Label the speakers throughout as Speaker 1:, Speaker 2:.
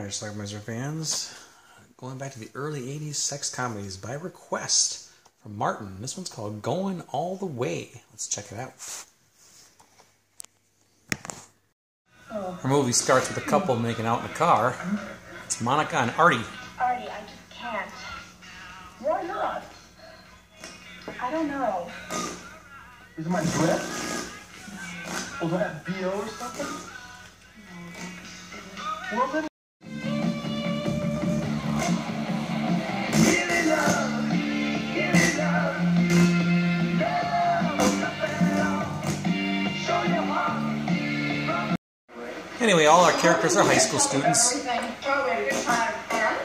Speaker 1: Alright, Schlockmeisters fans, going back to the early 80s sex comedies by request from Martin. This one's called Going All the Way. Let's check it out. Our movie starts with a couple making out in a car. It's Monica and Artie.
Speaker 2: Artie, I just can't. Why not? I don't know.
Speaker 3: Is it my dress? Will I have BO or something? No. Well, then.
Speaker 1: Anyway, all our characters are high school students.
Speaker 2: We had a good time, and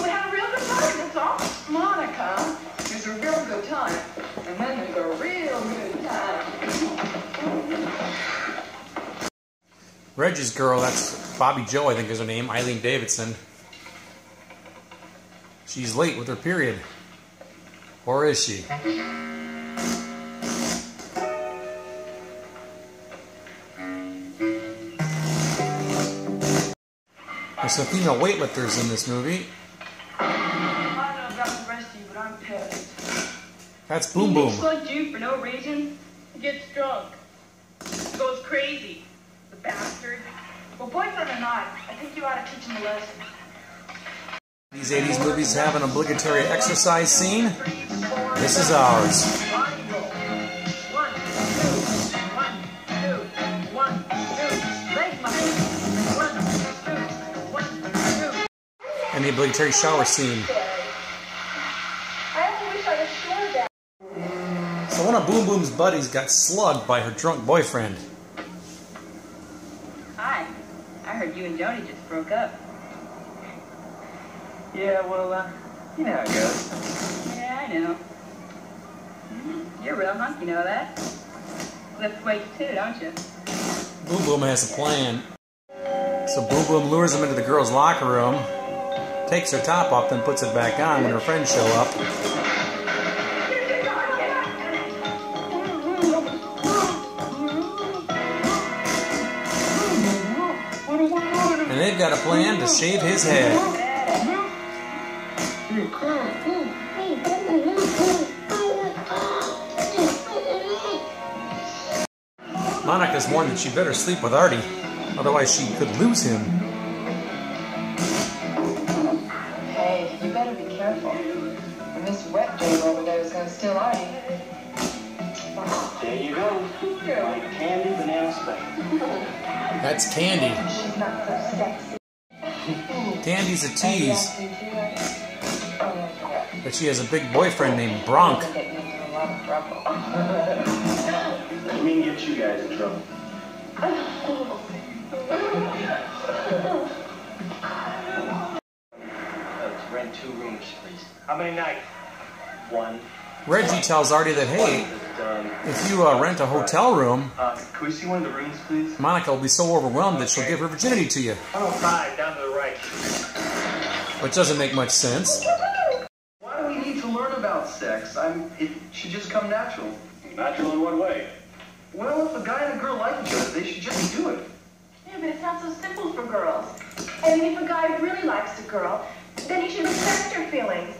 Speaker 2: we had a real good time, that's all. Monica is a real good time, and then there's a real good time.
Speaker 1: Reggie's girl, that's Bobby Joe, I think is her name, Eileen Davidson. She's late with her period. Or is she? There's some female weightlifters in this movie.
Speaker 2: I don't know about the rest of you, but I'm pissed.
Speaker 1: That's Boom Boom.
Speaker 2: He slugged you for no reason. He gets drunk. Goes crazy. The bastard. Well, boyfriend or not, I think you ought to teach him a lesson.
Speaker 1: These 80s movies have an obligatory exercise scene. This is ours. And the obligatory shower scene. So one of Boom Boom's buddies got slugged by her drunk boyfriend.
Speaker 2: Hi. I heard you and Joni just broke up.
Speaker 3: Yeah, well, you know how it goes.
Speaker 2: Yeah, I know. You're a real hunk, you know that? Lift weights too, don't you?
Speaker 1: Boom Boom has a plan. So Boom Boom lures him into the girls' locker room, takes her top off, then puts it back on when her friends show up. And they've got a plan to shave his head. Monica's warned that she better sleep with Artie, otherwise she could lose him.
Speaker 4: Hey, you better be careful. This wet dream over there is going to steal Artie.
Speaker 3: There you go. My candy banana spray.
Speaker 1: That's Candy.
Speaker 4: She's not so sexy.
Speaker 1: Candy's a tease, but she has a big boyfriend named Bronk.
Speaker 3: I mean, get you guys in trouble. Let's rent 2 rooms, please. How many nights? 1.
Speaker 1: Reggie tells Artie that, hey, if you rent a hotel room,
Speaker 3: Can we see one of the rooms, please?
Speaker 1: Monica will be so overwhelmed that she'll give her virginity to you.
Speaker 3: 5, down to the right.
Speaker 1: Which doesn't make much sense.
Speaker 3: Why do we need to learn about sex? It should just come natural.
Speaker 5: Natural in what way?
Speaker 3: Well, if a guy and a girl like each other, they should just do it.
Speaker 2: Yeah, but it's not so simple for girls. I mean, if a guy really likes a girl, then he should respect her feelings.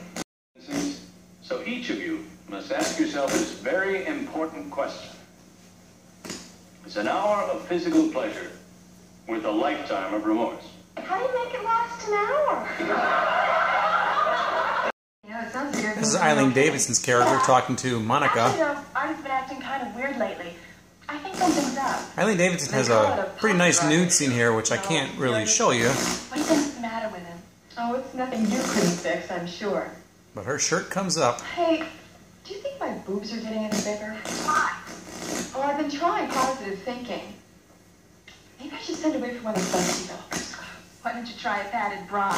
Speaker 5: So each of you must ask yourself this very important question. Is an hour of physical pleasure worth a lifetime of remorse?
Speaker 2: How do you make it last an hour?
Speaker 4: Yeah, it sounds weird.
Speaker 1: This is Eileen Davidson's character talking to Monica.
Speaker 2: Actually, no, Artie's been acting kind of weird lately. I think something's up.
Speaker 1: Eileen Davidson has a pretty nice nude scene here, which I can't really show you.
Speaker 2: What do you think's the matter with him?
Speaker 4: Oh, it's nothing you couldn't fix, I'm sure.
Speaker 1: But her shirt comes up.
Speaker 4: Hey, do you think my boobs are getting any bigger?
Speaker 2: Why?
Speaker 4: Oh, I've been trying positive thinking. Maybe I should send away for one of those busty dogs.
Speaker 2: Why don't you try a padded bra?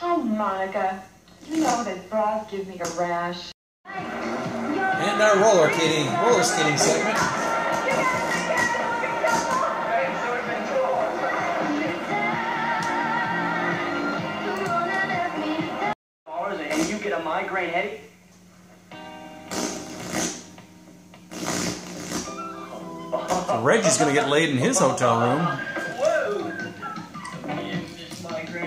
Speaker 4: Oh, Monica, you know that bras give me a rash.
Speaker 1: And our roller skating segment.
Speaker 3: And you get a migraine headache?
Speaker 1: Reggie's gonna get laid in his hotel room.
Speaker 3: Whoa! Just migraine.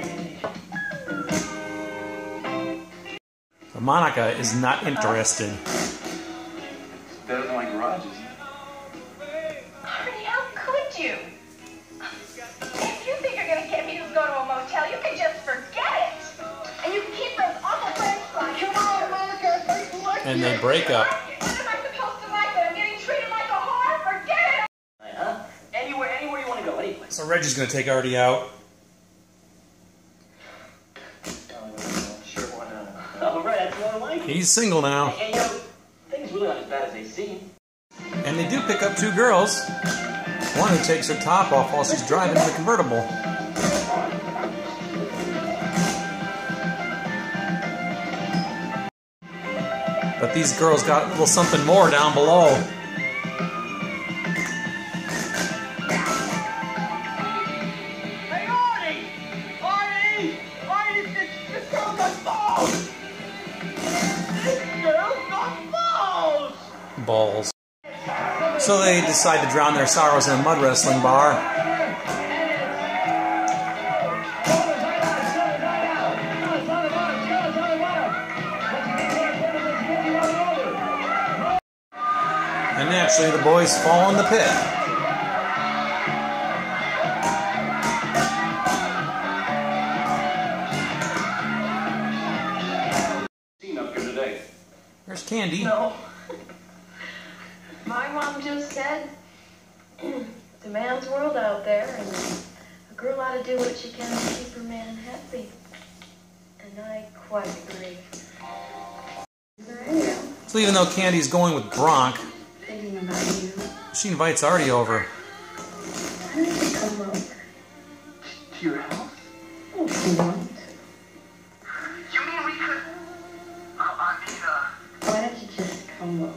Speaker 1: Monica is not interested.
Speaker 3: It's better than my garage, isn't it?
Speaker 6: Artie, how could you? If you think you're going to get me to go to a motel, you can just forget it. And you can keep those awful French fries.
Speaker 3: Come on, Monica, I like
Speaker 1: And they break up.
Speaker 6: What am I supposed to like that I'm getting treated like a whore? Forget it!
Speaker 7: Huh? Anywhere you want to go, anyway.
Speaker 1: So Reggie's going to take Artie out.
Speaker 7: Sure, why not? Oh, right, that's more like it.
Speaker 1: He's single now.
Speaker 7: And, you know, things really aren't as bad as they seem.
Speaker 1: And they do pick up two girls. One who takes her top off while she's driving in the convertible. But these girls got a little something more down below.
Speaker 3: Hey, Artie! Artie! Artie, this girl's got balls! This girl's got balls!
Speaker 1: Balls. So they decide to drown their sorrows in a mud wrestling bar. And naturally the boys fall in the pit.
Speaker 5: Seen up here today.
Speaker 1: There's Candy.
Speaker 4: No. My mom just said, it's a man's world out there, and a girl ought to do what she can to keep her man happy. And I quite agree. There you go.
Speaker 1: So even though Candy's going with Bronk,
Speaker 4: Thinking about you.
Speaker 1: she invites Artie over.
Speaker 4: Why don't you come over?
Speaker 3: To your house?
Speaker 4: If you want.
Speaker 3: You mean we could...
Speaker 4: Why don't you just come over?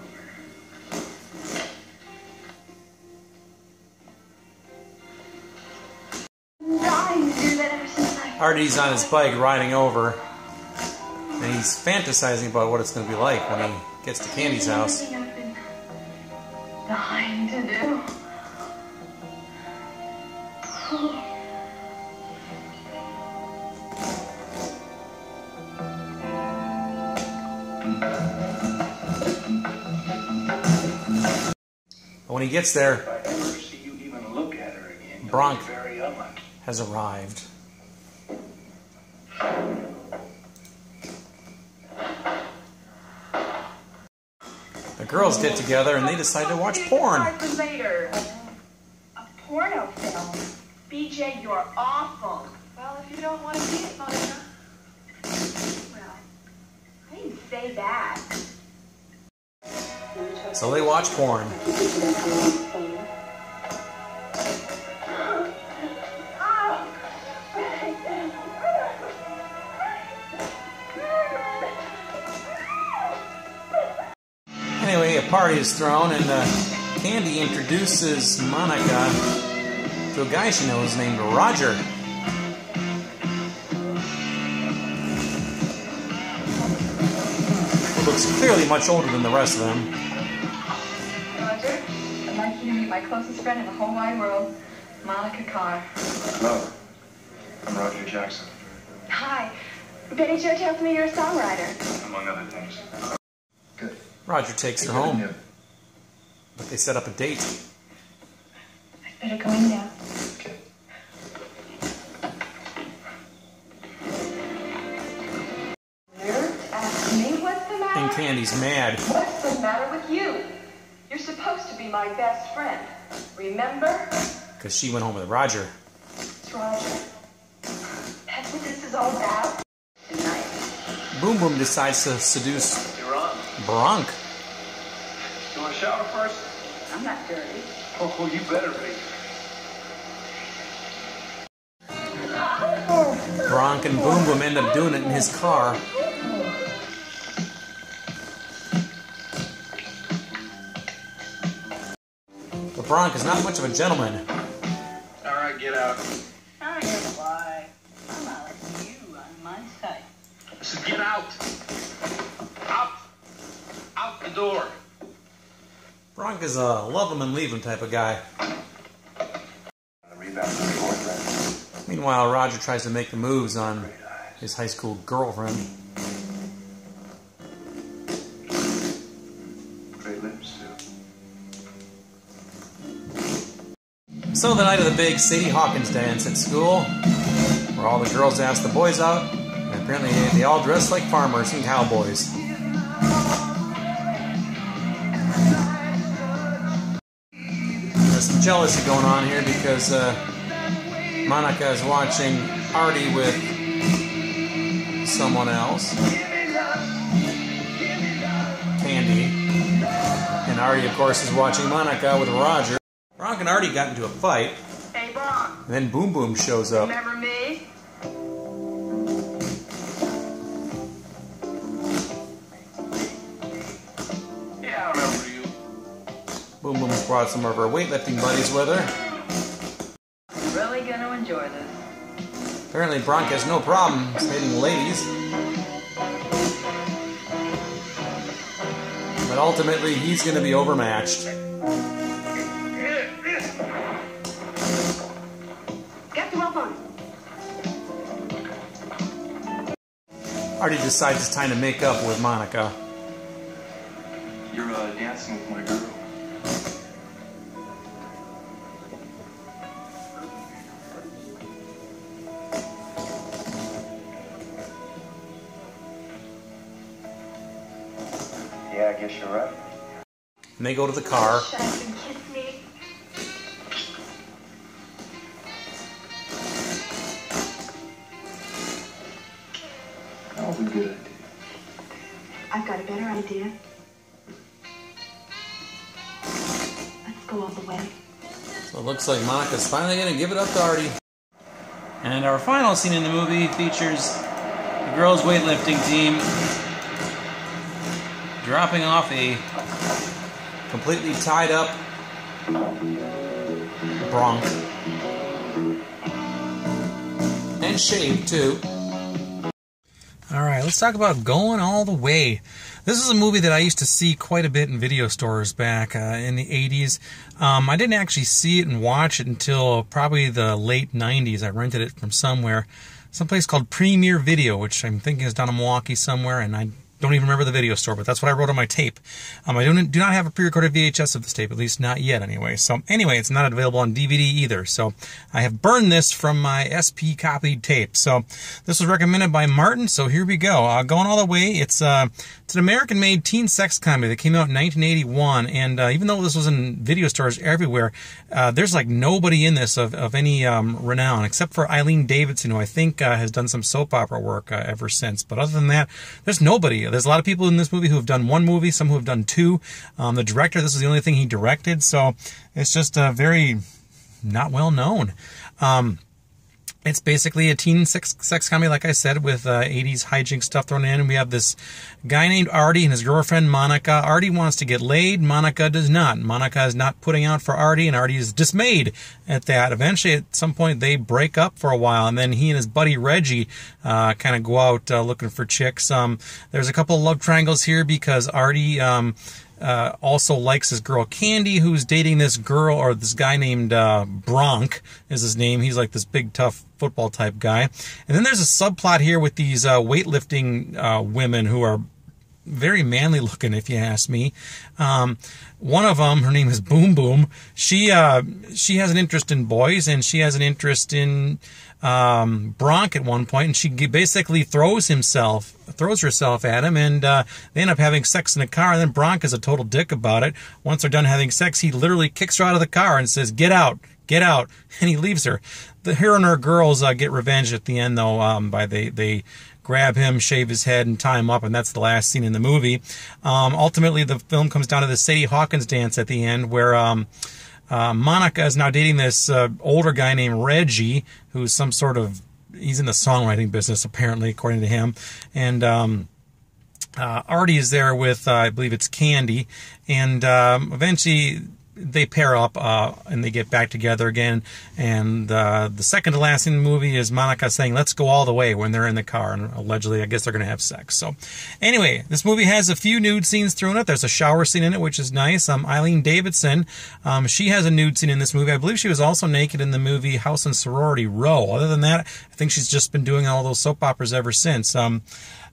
Speaker 4: I'm dying to do that ever since I...
Speaker 1: Artie's on his bike riding over, and he's fantasizing about what it's going to be like when he gets to Candy's house.
Speaker 4: Everything I've been dying to do.
Speaker 1: But when he gets there,
Speaker 5: If I ever see you even look at her again, you'll
Speaker 1: Bronk
Speaker 5: be very unlucky.
Speaker 1: has arrived. The girls get together and they decide to watch porn.
Speaker 6: For later. A porno film. BJ, you're awful.
Speaker 4: Well, if you don't want to see it, Monica.
Speaker 6: Well, I didn't say that.
Speaker 1: So they watch porn. Anyway, a party is thrown and Candy introduces Monica to a guy she knows named Roger. Who looks clearly much older than the rest of them.
Speaker 4: Roger, I'd like you to meet my closest friend in the whole wide world, Monica Carr.
Speaker 3: Hello. I'm Roger Jackson,
Speaker 6: Hi. Betty Jo tells me you're a songwriter.
Speaker 3: among other things. Good.
Speaker 1: Roger takes her home, but they set up a date.
Speaker 4: I'd better go in now.
Speaker 3: Okay.
Speaker 6: Nerve to ask me what's the matter?
Speaker 1: And Candy's mad.
Speaker 6: What's the matter with you? You're supposed to be my best friend. Remember?
Speaker 1: Because she went home with Roger.
Speaker 6: It's Roger. That's what this is all about. Tonight.
Speaker 1: Boom Boom decides to seduce
Speaker 5: You're on.
Speaker 1: Bronk.
Speaker 5: You want to shower first?
Speaker 6: I'm not dirty.
Speaker 5: Oh, you better be.
Speaker 1: Bronk and Boom Boom end up doing it in his car. But Bronk is not much of a gentleman.
Speaker 3: All right, get out.
Speaker 7: I know why. I'm not like you on my side.
Speaker 3: I said get out. Out. Out the door.
Speaker 1: Bronk is a love him and leave him type of guy.
Speaker 3: The rebound from the boyfriend.
Speaker 1: Meanwhile, Roger tries to make the moves on his high school girlfriend. So the night of the big Sadie Hawkins dance at school, where all the girls ask the boys out, and apparently they all dress like farmers and cowboys. There's some jealousy going on here because Monica is watching Artie with someone else, Candy, and Artie, of course, is watching Monica with Roger. Bronk and Artie got into a fight.
Speaker 6: Hey, Bronk.
Speaker 1: And then Boom Boom shows up.
Speaker 6: Remember me?
Speaker 5: Yeah, I remember you.
Speaker 1: Boom Boom's brought some of her weightlifting buddies with her.
Speaker 7: I'm really going to enjoy this.
Speaker 1: Apparently Bronk has no problem hating ladies. But ultimately he's going to be overmatched.
Speaker 6: Get the rope on.
Speaker 1: Artie decides it's time to make up with Monica.
Speaker 3: You're dancing with my girl. Yeah, I guess you're right.
Speaker 1: And they go to the car.
Speaker 4: Shut up and kiss me.
Speaker 3: That was a good idea.
Speaker 6: I've got a better idea. Let's go all the way.
Speaker 1: So it looks like Monica's finally going to give it up to Artie. And our final scene in the movie features the girls' weightlifting team dropping off a completely tied up Bronk. And shaved too. Alright, let's talk about Going All the Way. This is a movie that I used to see quite a bit in video stores back in the 80s. I didn't actually see it and watch it until probably the late 90s. I rented it from someplace called Premier Video, which I'm thinking is down in Milwaukee somewhere, and I don't even remember the video store, but that's what I wrote on my tape. I do not have a pre-recorded VHS of this tape, at least not yet anyway. So anyway, it's not available on DVD either. So I have burned this from my SP copied tape. So this was recommended by Martin, so here we go. Going All the Way, it's an American-made teen sex comedy that came out in 1981, and even though this was in video stores everywhere, there's like nobody in this of any renown, except for Eileen Davidson, who I think has done some soap opera work ever since. But other than that, there's nobody. There's a lot of people in this movie who have done one movie, some who have done two. The director, this is the only thing he directed, so it's just very not well known. It's basically a teen sex comedy, like I said, with 80s hijinks stuff thrown in. And we have this guy named Artie and his girlfriend Monica. Artie wants to get laid. Monica does not. Monica is not putting out for Artie, and Artie is dismayed at that. Eventually, at some point, they break up for a while, and then he and his buddy Reggie kind of go out looking for chicks. There's a couple of love triangles here because Artie also likes his girl Candy, who's dating this girl, or this guy named Bronk is his name. He's like this big, tough football type guy. And then there's a subplot here with these weightlifting women who are very manly looking, if you ask me. One of them, her name is Boom Boom. She has an interest in boys, and she has an interest in Bronk at one point, and she basically throws herself at him, and they end up having sex in the car, and then Bronk is a total dick about it. Once they're done having sex, he literally kicks her out of the car and says, "Get out, get out," and he leaves her. Her and her girls get revenge at the end, though, by they grab him, shave his head, and tie him up, and that's the last scene in the movie. Ultimately, the film comes down to the Sadie Hawkins dance at the end, where Monica is now dating this older guy named Reggie, who's some sort of, he's in the songwriting business, apparently, according to him. And Artie is there with, I believe it's Candy. And eventually they pair up and they get back together again. And the second to last in the movie is Monica saying, "Let's go all the way," when they're in the car. And allegedly, I guess they're going to have sex. So anyway, this movie has a few nude scenes thrown in it. There's a shower scene in it, which is nice. Eileen Davidson, she has a nude scene in this movie. I believe she was also naked in the movie House and Sorority Row. Other than that, I think she's just been doing all those soap operas ever since.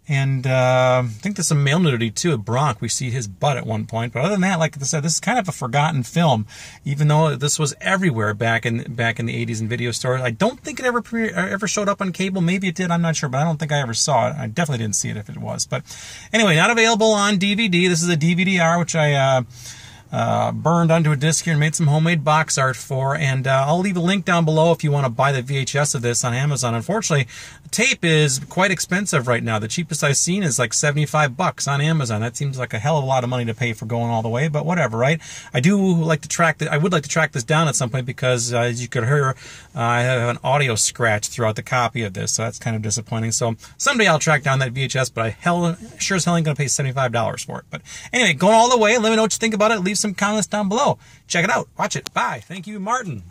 Speaker 1: And I think there's some male nudity too. Bronk, we see his butt at one point. But other than that, like I said, this is kind of a forgotten film, even though this was everywhere back in the 80s in video stores. I don't think it ever showed up on cable. Maybe it did, I'm not sure, but I don't think I ever saw it. I definitely didn't see it if it was. But anyway, not available on DVD. This is a DVD-R, which I burned onto a disc here and made some homemade box art for, and I'll leave a link down below if you want to buy the VHS of this on Amazon. Unfortunately, the tape is quite expensive right now. The cheapest I've seen is like $75 on Amazon. That seems like a hell of a lot of money to pay for Going All the Way, but whatever, right? I would like to track this down at some point because, as you could hear, I have an audio scratch throughout the copy of this, so that's kind of disappointing. So someday I'll track down that VHS, but I sure as hell ain't going to pay $75 for it. But anyway, Going All the Way. Let me know what you think about it. Leave some comments down below. Check it out. Watch it. Bye. Thank you, Martin.